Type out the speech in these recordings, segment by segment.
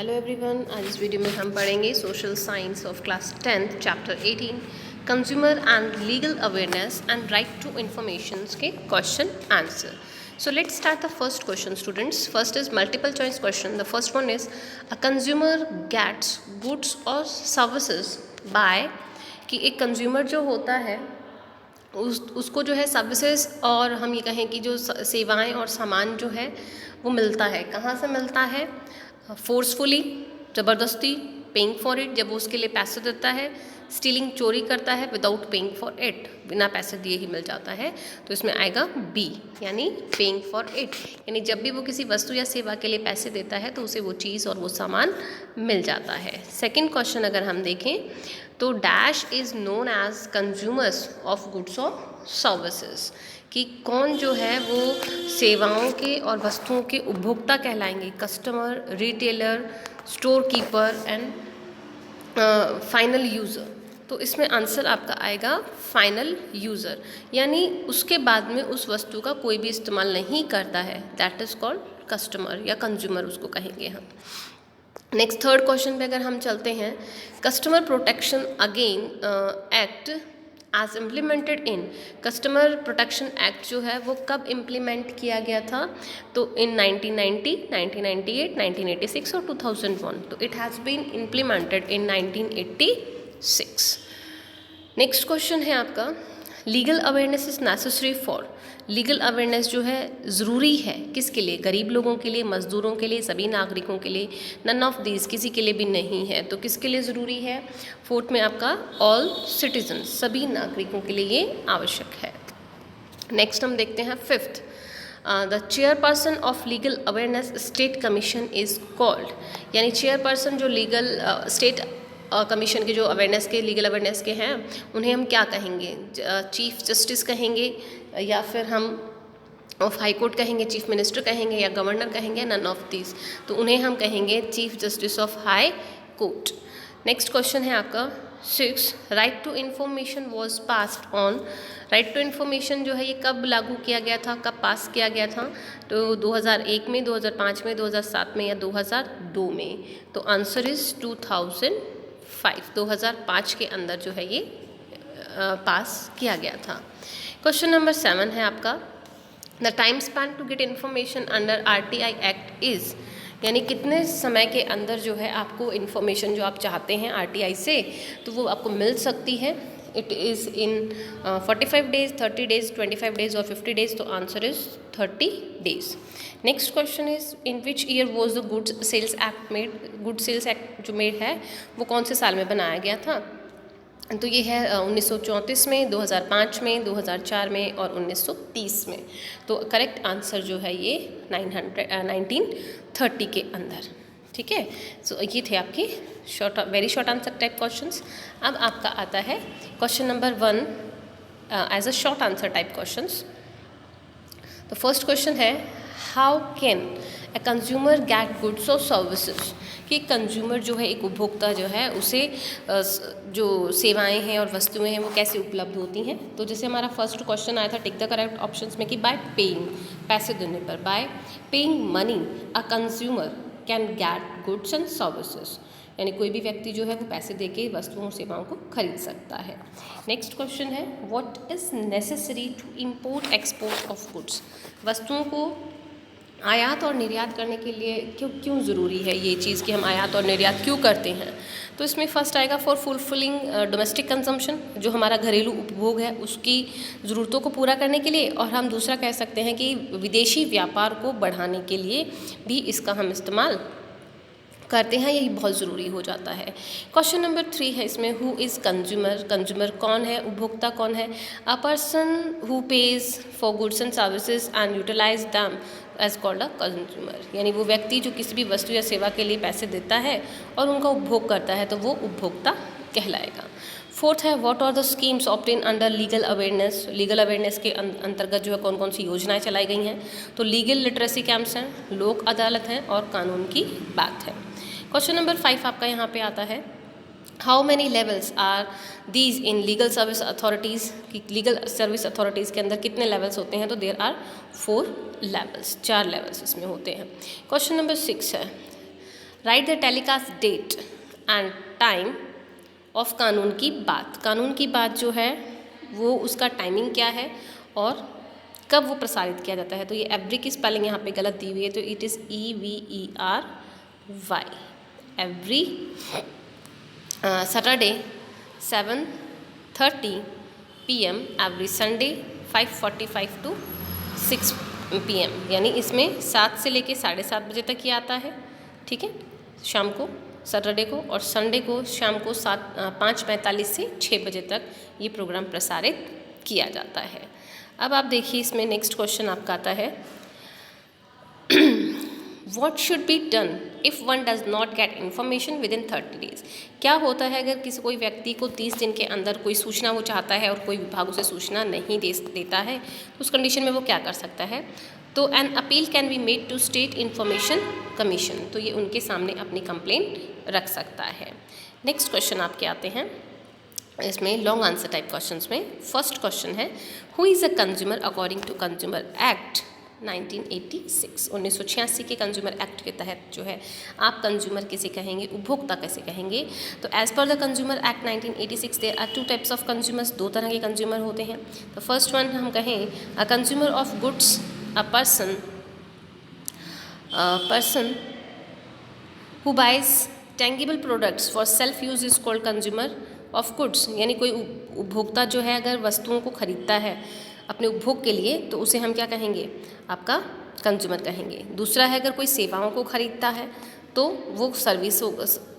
Hello everyone, आज इस video में हम पढ़ेंगे social science of class 10th chapter 18 consumer and legal awareness and right to information के question answer. So let's start the first question, students. First is multiple choice question. The first one is a consumer gets goods or services by कि एक consumer जो होता है उसको जो है services और हम ये कहें कि जो सेवाएं और सामान जो है वो मिलता है. कहाँ से मिलता है? फोर्सफुली, ज़बरदस्ती, पेइंग फॉर इट, जब वो उसके लिए पैसे देता है. स्टीलिंग, चोरी करता है, विदाउट पेइंग फॉर इट, बिना पैसे दिए ही मिल जाता है. तो इसमें आएगा बी, यानी पेइंग फॉर इट, यानी जब भी वो किसी वस्तु या सेवा के लिए पैसे देता है तो उसे वो चीज़ और वो सामान मिल जाता है. सेकंड क्वेश्चन अगर हम देखें तो dash is known as consumers of goods और सर्विसेज, कि कौन जो है वो सेवाओं के और वस्तुओं के उपभोक्ता कहलाएंगे? Customer, retailer, store keeper and final user. तो इसमें आंसर आपका आएगा फाइनल यूज़र, यानी उसके बाद में उस वस्तु का कोई भी इस्तेमाल नहीं करता है. दैट इज़ कॉल्ड कस्टमर या कंज्यूमर उसको कहेंगे हम. नेक्स्ट थर्ड क्वेश्चन पे अगर हम चलते हैं, customer protection again act as implemented in. Customer protection act जो है वो कब इम्प्लीमेंट किया गया था? तो इन 1990, 1998, 1986 और 2001. तो it has been implemented in 1986. Next question है आपका, legal awareness is necessary for. Legal awareness जो है ज़रूरी है किसके लिए? गरीब लोगों के लिए, मज़दूरों के लिए, सभी नागरिकों के लिए. नन ऑफ दीज, किसी के लिए भी नहीं है. तो किसके लिए ज़रूरी है? फोर्थ में आपका ऑल सिटीजन, सभी नागरिकों के लिए ये आवश्यक है. नेक्स्ट हम देखते हैं fifth, the chairperson of legal awareness state commission is called. यानी चेयरपर्सन जो लीगल स्टेट कमीशन के जो अवेयरनेस के, लीगल अवेयरनेस के हैं, उन्हें हम क्या कहेंगे? चीफ जस्टिस कहेंगे, या फिर हम ऑफ हाई कोर्ट कहेंगे, चीफ मिनिस्टर कहेंगे, या गवर्नर कहेंगे? None of this. तो उन्हें हम कहेंगे chief justice of high court. Next question है आपका 6, right to information was passed on. Right to information जो है ये कब लागू किया गया था, कब पास किया गया था? तो 2001 में, 2005 में, 2007 में या 2002 में? तो आंसर इज़ 2005. 2005 के अंदर जो है ये पास किया गया था. क्वेश्चन नंबर 7 है आपका, the time span to get information under RTI act is. यानी कितने समय के अंदर जो है आपको इन्फॉर्मेशन जो आप चाहते हैं RTI से, तो वो आपको मिल सकती है. It is in 45 days, 30 days, 25 days और 50 डेज. तो answer is 30 days. Next question is, in which year was the goods sales act made. Good sales act जो मेड है वो कौन से साल में बनाया गया था? तो ये है 1934 में, 2005 में, 2004 में और 1930 में. तो करेक्ट आंसर जो है ये 1930 के अंदर. ठीक है. सो ये थे आपके very short answer type questions. अब आपका आता है question number 1 as a short answer type questions. तो फर्स्ट क्वेश्चन है, how can a consumer get goods और सर्विसेज. कि कंज्यूमर जो है, एक उपभोक्ता जो है, उसे जो सेवाएं हैं और वस्तुएं हैं वो कैसे उपलब्ध होती हैं? तो जैसे हमारा फर्स्ट क्वेश्चन आया था टिक द करेक्ट ऑप्शंस में कि बाय पेइंग, पैसे देने पर. Bye paying money a consumer can get goods and services, यानी कोई भी व्यक्ति जो है वो पैसे दे के वस्तुओं और सेवाओं को खरीद सकता है. नेक्स्ट क्वेश्चन है, what is necessary to import export of goods. वस्तुओं को आयात और निर्यात करने के लिए क्यों ज़रूरी है ये चीज़ कि हम आयात और निर्यात क्यों करते हैं? तो इसमें फर्स्ट आएगा फॉर फुलफिलिंग डोमेस्टिक कंजम्पशन, जो हमारा घरेलू उपभोग है उसकी ज़रूरतों को पूरा करने के लिए. और हम दूसरा कह सकते हैं कि विदेशी व्यापार को बढ़ाने के लिए भी इसका हम इस्तेमाल करते हैं. यही बहुत ज़रूरी हो जाता है. क्वेश्चन नंबर 3 है इसमें, हु इज़ कंज्यूमर. कंज्यूमर कौन है, उपभोक्ता कौन है? A person who pays for goods and services and utilise them as called a consumer. यानी वो व्यक्ति जो किसी भी वस्तु या सेवा के लिए पैसे देता है और उनका उपभोग करता है तो वो उपभोक्ता कहलाएगा. फोर्थ है, what are the schemes obtain under legal awareness. Legal awareness के अंतर्गत जो है कौन कौन सी योजनाएं चलाई गई हैं? तो लीगल लिटरेसी कैंप्स हैं, लोक अदालत हैं और कानून की बात है. क्वेश्चन नंबर 5 आपका यहाँ पे आता है, how many levels are these in legal service authorities. कि लीगल सर्विस अथॉरिटीज़ के अंदर कितने लेवल्स होते हैं? तो देयर आर 4 लेवल्स, 4 लेवल्स इसमें होते हैं. क्वेश्चन नंबर 6 है, write the telecast date and time of कानून की बात। कानून की बात जो है वो उसका टाइमिंग क्या है और कब वो प्रसारित किया जाता है। तो ये एवरी की स्पेलिंग यहाँ पे गलत दी हुई है, तो it is EVERY। Every Saturday 7:30 PM, every Sunday 5:45 to 6 PM, यानी इसमें 7 से लेके 7:30 बजे तक ये आता है, ठीक है, शाम को सैटरडे को, और संडे को शाम को 5:45 से 6 बजे तक ये प्रोग्राम प्रसारित किया जाता है। अब आप देखिए इसमें नेक्स्ट क्वेश्चन आपका आता है, What should be done if one does not get information within 30 days? क्या होता है अगर किसी कोई व्यक्ति को 30 दिन के अंदर कोई सूचना वो चाहता है और कोई विभाग उसे सूचना नहीं देता है, तो उस कंडीशन में वो क्या कर सकता है। तो an appeal can be made to state information commission, तो ये उनके सामने अपनी कंप्लेंट रख सकता है। नेक्स्ट क्वेश्चन आपके आते हैं इसमें लॉन्ग आंसर टाइप क्वेश्चंस में। फर्स्ट क्वेश्चन है, who is a consumer according to consumer act 1986। 1986 के कंज्यूमर एक्ट के तहत जो है आप कंज्यूमर किसे कहेंगे, उपभोक्ता कैसे कहेंगे। तो as per the consumer act 1986 there are 2 types of consumers, 2 तरह के कंज्यूमर होते हैं। तो फर्स्ट वन हम कहें a consumer of goods, a person who buys tangible products for self use is called consumer of goods, यानी कोई उपभोक्ता जो है अगर वस्तुओं को खरीदता है अपने उपभोग के लिए तो उसे हम क्या कहेंगे, आपका कंज्यूमर कहेंगे। दूसरा है अगर कोई सेवाओं को खरीदता है तो वो सर्विस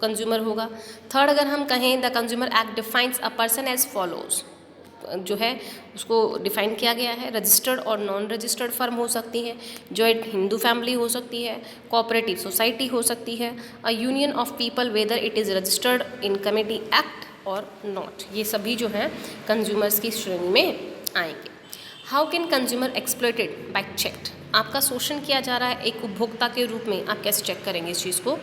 कंज्यूमर होगा। थर्ड अगर हम कहें the consumer act defines a person as follows, जो है उसको डिफाइन किया गया है, रजिस्टर्ड और नॉन रजिस्टर्ड फर्म हो सकती है, जॉइंट हिंदू फैमिली हो सकती है, कोऑपरेटिव सोसाइटी हो सकती है, a union of people whether it is registered in committee act और नॉट, ये सभी जो है कंज्यूमर्स की श्रेणी में आएंगे। How can consumer exploited bye checked, आपका शोषण किया जा रहा है एक उपभोक्ता के रूप में, आप कैसे चेक करेंगे इस चीज़ को।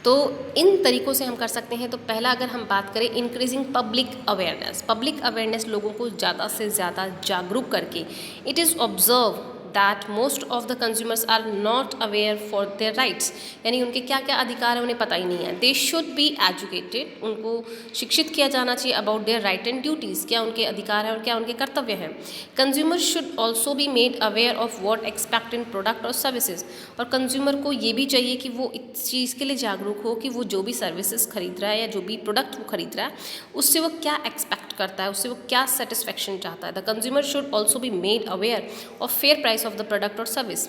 तो इन तरीक़ों से हम कर सकते हैं। तो पहला अगर हम बात करें इंक्रीजिंग पब्लिक अवेयरनेस, लोगों को ज़्यादा से ज़्यादा जागरूक करके, it is observe that most of the consumers are not aware for their rights, यानी उनके क्या क्या अधिकार है उन्हें पता ही नहीं है। दे शुड बी एजुकेटेड, उनको शिक्षित किया जाना चाहिए about their right and duties, क्या उनके अधिकार हैं और क्या उनके कर्तव्य हैं। Consumer should also be made aware of what expect in product और सर्विसेज, और कंज्यूमर को ये भी चाहिए कि वो इस चीज़ के लिए जागरूक हो कि वो जो भी सर्विसेज खरीद रहा है या जो भी प्रोडक्ट वो खरीद रहा है उससे वो क्या एक्सपेक्ट करता है, उससे वो क्या सेटिस्फेक्शन चाहता है। The consumer should also be made aware of fair price of the product और सर्विस,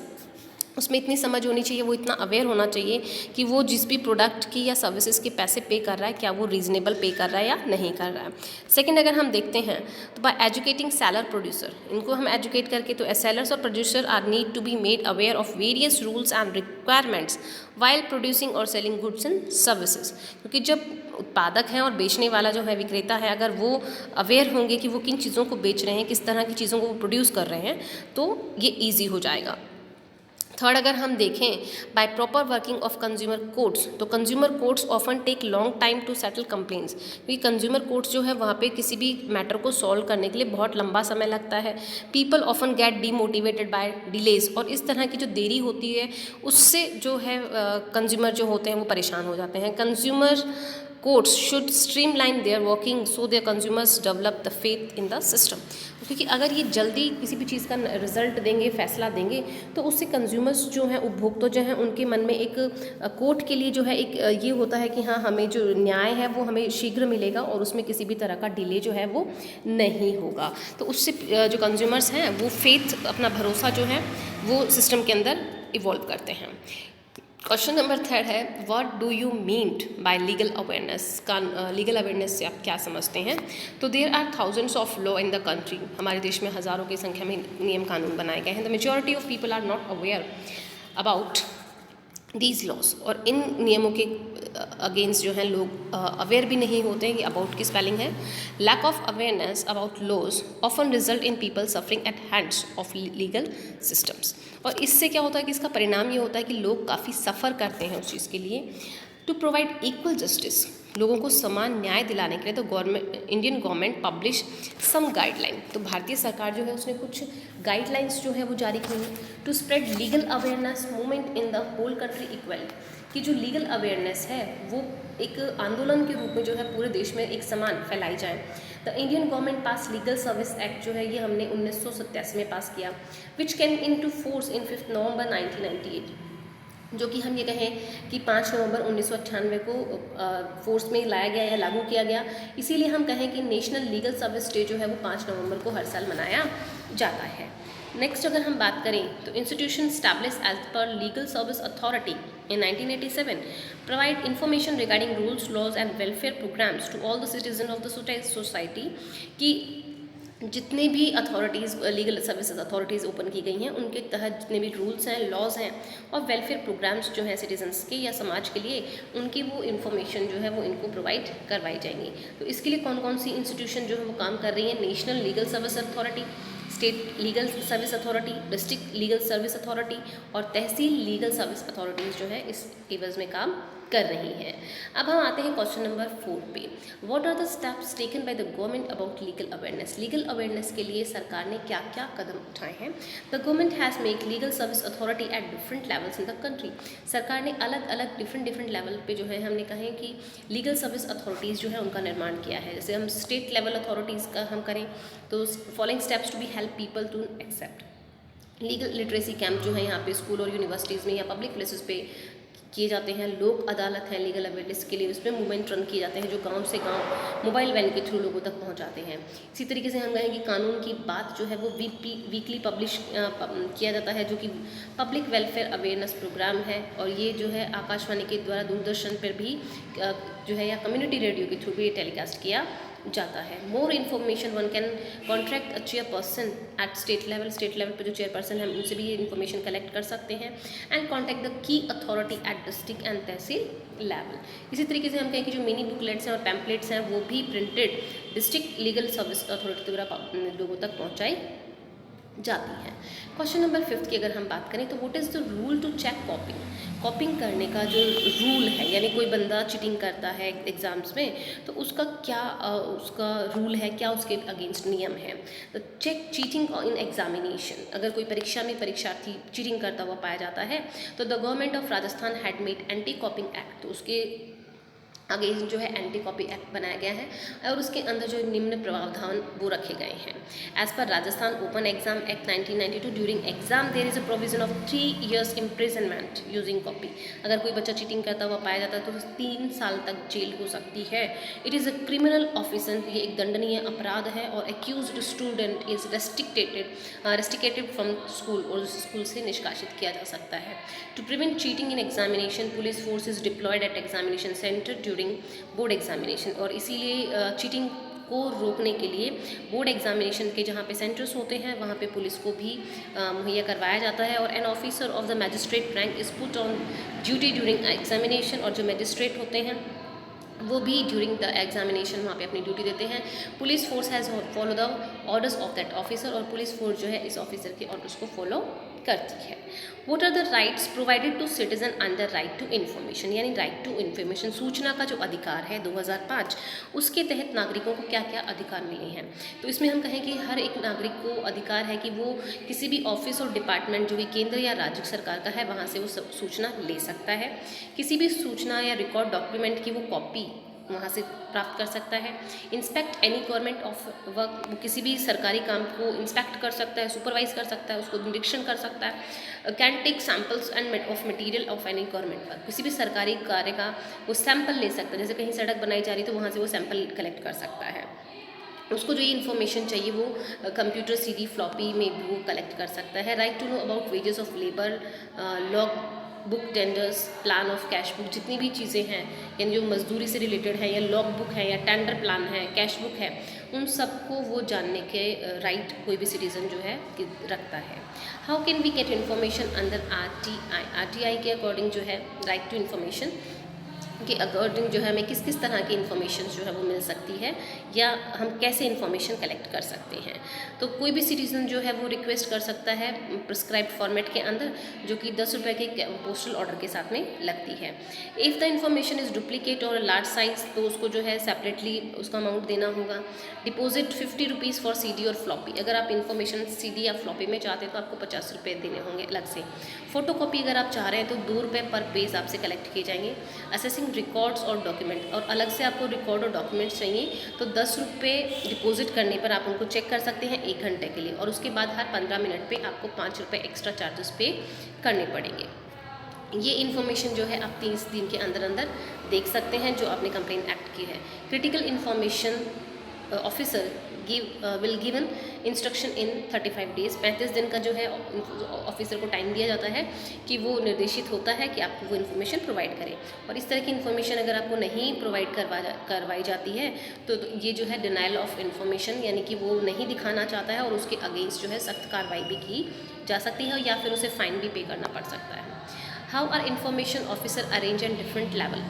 उसमें इतनी समझ होनी चाहिए, वो इतना अवेयर होना चाहिए कि वो जिस भी प्रोडक्ट की या सर्विसेज के पैसे पे कर रहा है क्या वो रीजनेबल पे कर रहा है या नहीं कर रहा है। सेकंड अगर हम देखते हैं तो बाय एजुकेटिंग सेलर प्रोड्यूसर, इनको हम एजुकेट करके, तो सेलर्स और producer are need to be made aware of various rules and requirements while producing और सेलिंग गुड्स एंड सर्विसेज, क्योंकि जब उत्पादक हैं और बेचने वाला जो है विक्रेता है, अगर वो अवेयर होंगे कि वो किन चीज़ों को बेच रहे हैं, किस तरह की चीज़ों को वो प्रोड्यूस कर रहे हैं, तो ये ईजी हो जाएगा। थर्ड अगर हम देखें by proper working of consumer courts, तो consumer courts often take long time to settle complaints, क्योंकि कंज्यूमर कोर्ट्स जो है वहाँ पे किसी भी मैटर को सॉल्व करने के लिए बहुत लंबा समय लगता है। People often get demotivated by delays, और इस तरह की जो देरी होती है उससे जो है कंज्यूमर जो होते हैं वो परेशान हो जाते हैं। Consumer courts should streamline their working so their consumers develop the faith in the system, क्योंकि अगर ये जल्दी किसी भी चीज़ का रिजल्ट देंगे, फैसला देंगे, तो उससे कंज्यूमर्स जो हैं, उपभोक्ता जो हैं, उनके मन में एक कोर्ट के लिए जो है एक ये होता है कि हाँ हमें जो न्याय है वो हमें शीघ्र मिलेगा और उसमें किसी भी तरह का डिले जो है वो नहीं होगा। तो उससे जो कंज्यूमर्स हैं वो फेथ, अपना भरोसा जो है वो सिस्टम के अंदर इवॉल्व करते हैं। क्वेश्चन नंबर 3 है, what do you mean by legal awareness, legal awareness से आप क्या समझते हैं। तो there are thousands of law in the country, हमारे देश में हज़ारों की संख्या में नियम कानून बनाए गए हैं। The majority of people are not aware about these laws, और इन नियमों के अगेंस्ट जो हैं लोग अवेयर भी नहीं होते हैं कि अबाउट की स्पेलिंग है। Lack of awareness about laws often result in people suffering at hands of legal systems, और इससे क्या होता है कि इसका परिणाम ये होता है कि लोग काफ़ी सफ़र करते हैं उस चीज़ के लिए। टू प्रोवाइड इक्वल जस्टिस, लोगों को समान न्याय दिलाने के लिए तो इंडियन गवर्नमेंट पब्लिश सम गाइडलाइन, तो भारतीय सरकार जो है उसने कुछ गाइडलाइंस जो है वो जारी की हैं। To spread legal awareness movement in the whole country equally, कि जो लीगल अवेयरनेस है वो एक आंदोलन के रूप में जो है पूरे देश में एक समान फैलाई जाए। The Indian government pass legal service act जो है ये हमने 1987 में पास किया, which came into force in 5 November 1998, जो कि हम ये कहें कि 5 नवंबर 1998 को फोर्स में लाया गया या लागू किया गया। इसीलिए हम कहें कि नेशनल लीगल सर्विस डे जो है वो 5 नवंबर को हर साल मनाया जाता है। नेक्स्ट अगर हम बात करें तो institution establish as per legal service authority in 1987 provide information regarding rules, laws and welfare programs to all the citizens of the society कि जितने भी authorities legal services authorities open की गई हैं उनके तहत जितने भी रूल्स हैं, लॉज हैं और वेलफेयर प्रोग्राम्स जो हैं सिटीजन्स के या समाज के लिए, उनकी वो इन्फॉर्मेशन जो है वो इनको प्रोवाइड करवाई जाएंगी। तो इसके लिए कौन कौन सी इंस्टीट्यूशन जो है वो काम कर रही हैं? National legal service authority, state legal service authority, district legal service authority और तहसील लीगल सर्विस अथॉरिटीज़ जो है इस एवज में काम कर रही हैं। अब हम आते हैं क्वेश्चन नंबर 4 पे। What are the steps taken by the government about legal awareness? Legal awareness के लिए सरकार ने क्या क्या कदम उठाए हैं? The government has make legal service authority at different levels in the country. सरकार ने अलग अलग डिफरेंट लेवल पे जो है हमने कहें कि लीगल सर्विस अथॉरिटीज़ जो है उनका निर्माण किया है। जैसे हम स्टेट लेवल अथॉरिटीज़ का हम करें तो following steps to be help people to accept. Legal literacy camp जो है यहाँ पे स्कूल और यूनिवर्सिटीज़ में या पब्लिक प्लेसेस पे किए जाते हैं। लोक अदालत है लीगल अवेयरनेस के लिए, उसमें मूवमेंट रन किए जाते हैं जो गांव से गांव मोबाइल वैन के थ्रू लोगों तक पहुंचाते हैं। इसी तरीके से हम कहें कि कानून की बात जो है वो वीकली पब्लिश किया जाता है, जो कि पब्लिक वेलफेयर अवेयरनेस प्रोग्राम है और ये जो है आकाशवाणी के द्वारा दूरदर्शन पर भी जो है या कम्युनिटी रेडियो के थ्रू भी ये टेलीकास्ट किया जाता है। More information one can contract a chairperson at state level पर जो चेयरपर्सन है उनसे भी ये इन्फॉर्मेशन कलेक्ट कर सकते हैं and contact the key authority at district and tehsil level. इसी तरीके से हम कहें कि जो मिनी बुकलेट्स हैं और पैम्पलेट्स हैं वो भी printed district legal service authority द्वारा लोगों तक पहुँचाई जाती है। क्वेश्चन नंबर 5 की अगर हम बात करें तो what is the rule to check copying करने का जो रूल है, यानी कोई बंदा चीटिंग करता है एग्ज़ाम्स में तो उसका क्या उसका रूल है, क्या उसके अगेंस्ट नियम है। तो चेक चीटिंग इन एग्जामिनेशन, अगर कोई परीक्षा में परीक्षार्थी चीटिंग करता हुआ पाया जाता है तो the government of Rajasthan had made anti कॉपिंग act, तो उसके अगेंस्ट जो है एंटी कॉपी एक्ट बनाया गया है और उसके अंदर जो निम्न प्रावधान वो रखे गए हैं। As per Rajasthan open exam act 1992 during exam there is a provision of 3 years imprisonment using copy. अगर कोई बच्चा चीटिंग करता हुआ पाया जाता है तो 3 साल तक जेल हो सकती है। It is a criminal offence, ये एक दंडनीय अपराध है और accused student is restricted from school, और स्कूल से निष्कासित किया जा सकता है। To prevent cheating in examination police force is deployed at examination centre board examination, और इसीलिए चीटिंग को रोकने के लिए बोर्ड एग्जामिनेशन के जहाँ पे सेंटर्स होते हैं वहाँ पे पुलिस को भी मुहैया करवाया जाता है। और an officer of the magistrate rank is put on duty during examination, और जो मैजिस्ट्रेट होते हैं वो भी ड्यूरिंग द एग्जामिनेशन वहाँ पे अपनी ड्यूटी देते हैं। Police force has follow the orders of that officer, और पुलिस फोर्स जो है इस ऑफिसर के ऑर्डर्स को फॉलो करती है। What are the rights provided to citizen under right to information, यानी राइट टू इन्फॉर्मेशन सूचना का जो अधिकार है 2005, उसके तहत नागरिकों को क्या क्या अधिकार मिले हैं। तो इसमें हम कहें कि हर एक नागरिक को अधिकार है कि वो किसी भी ऑफिस और डिपार्टमेंट जो भी केंद्र या राज्य सरकार का है वहाँ से वो सूचना ले सकता है। किसी भी सूचना या रिकॉर्ड डॉक्यूमेंट की वो कॉपी वहाँ से प्राप्त कर सकता है। Inspect any government of work, वो किसी भी सरकारी काम को इंस्पेक्ट कर सकता है, सुपरवाइज कर सकता है, उसको निरीक्षण कर सकता है। Can take samples and of material of any government work, किसी भी सरकारी कार्य का वो सैंपल ले सकता है। जैसे कहीं सड़क बनाई जा रही तो वहाँ से वो सैंपल कलेक्ट कर सकता है। उसको जो ये इन्फॉर्मेशन चाहिए वो कंप्यूटर CD फ्लॉपी में भी वो कलेक्ट कर सकता है। Right to know about wages of labour, log book, tenders, plan of cash book, जितनी भी चीज़ें हैं यानी जो मजदूरी से रिलेटेड है या लॉग बुक है या टेंडर प्लान है, कैश बुक है, उन सबको वो जानने के राइट कोई भी सिटीज़न जो है रखता है। How can we get information under RTI के अकॉर्डिंग जो है राइट टू इन्फॉर्मेशन, के अकॉर्डिंग जो है हमें किस किस तरह की इन्फॉर्मेशन जो है वो मिल सकती है या हम कैसे इन्फॉर्मेशन कलेक्ट कर सकते हैं। तो कोई भी सिटीज़न जो है वो रिक्वेस्ट कर सकता है प्रिस्क्राइब्ड फॉर्मेट के अंदर, जो कि 10 रुपये के पोस्टल ऑर्डर के साथ में लगती है। If the information is duplicate और लार्ज साइज, तो उसको जो है सेपरेटली उसका अमाउंट देना होगा। डिपॉजिट 50 रुपीज़ फॉर CD और फ्लॉपी, अगर आप इन्फॉर्मेशन CD या फ्लॉपी में चाहते हैं तो आपको 50 रुपये देने होंगे अलग से। फ़ोटो कॉपी अगर आप चाह रहे हैं तो 2 रुपये पर पेज आपसे कलेक्ट किए जाएंगे। असेसिंग रिकॉर्ड्स और डॉक्यूमेंट, और अलग से आपको रिकॉर्ड और डॉक्यूमेंट्स चाहिए तो 10 रुपये डिपॉजिट करने पर आप उनको चेक कर सकते हैं 1 घंटे के लिए, और उसके बाद हर 15 मिनट पे आपको 5 रुपये एक्स्ट्रा चार्जेस पे करने पड़ेंगे। ये इन्फॉर्मेशन जो है आप 30 दिन के अंदर अंदर देख सकते हैं जो आपने कंप्लेन एक्ट की है। Critical information officer will given instruction in 35 days, 35 दिन का जो है ऑफिसर को टाइम दिया जाता है कि वो निर्देशित होता है कि आपको वो इन्फॉर्मेशन प्रोवाइड करें। और इस तरह की इन्फॉर्मेशन अगर आपको नहीं प्रोवाइड करवाई जाती है तो ये जो है डिनाइल ऑफ इन्फॉर्मेशन, यानी कि वो नहीं दिखाना चाहता है और उसके अगेंस्ट जो है सख्त कार्रवाई भी की जा सकती है या फिर उसे फ़ाइन भी पे करना पड़ सकता है। How are information officer arrange at different level,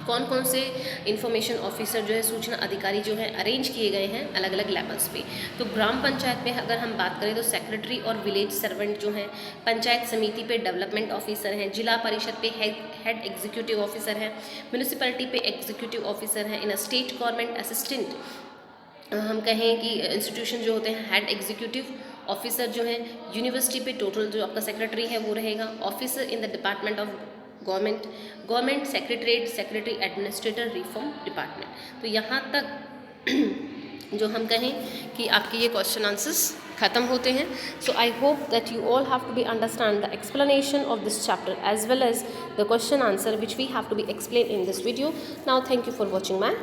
कौन कौन से इन्फॉर्मेशन ऑफिसर जो है सूचना अधिकारी जो है अरेंज किए गए हैं अलग अलग लेवल्स पे। तो ग्राम पंचायत में अगर हम बात करें तो सेक्रेटरी और विलेज सर्वेंट जो हैं, पंचायत समिति पे डेवलपमेंट ऑफिसर हैं, जिला परिषद पे हेड एग्जीक्यूटिव ऑफिसर है, म्यूनिसिपैलिटी पे एग्जीक्यूटिव ऑफिसर हैं, इन अ स्टेट गवर्नमेंट असिस्टेंट हम कहें कि इंस्टीट्यूशन जो होते हैं हेड एग्जीक्यूटिव ऑफिसर जो है, यूनिवर्सिटी पे टोटल जो आपका सेक्रेटरी है वो रहेगा, officer in the department of government secretariat, secretary administrator, reform department. तो यहाँ तक जो हम कहें कि आपके ये क्वेश्चन आंसर्स ख़त्म होते हैं। So I hope that you all have to be understand the explanation of this chapter as well as the question answer which we have to be explain in this video. Now thank you for watching my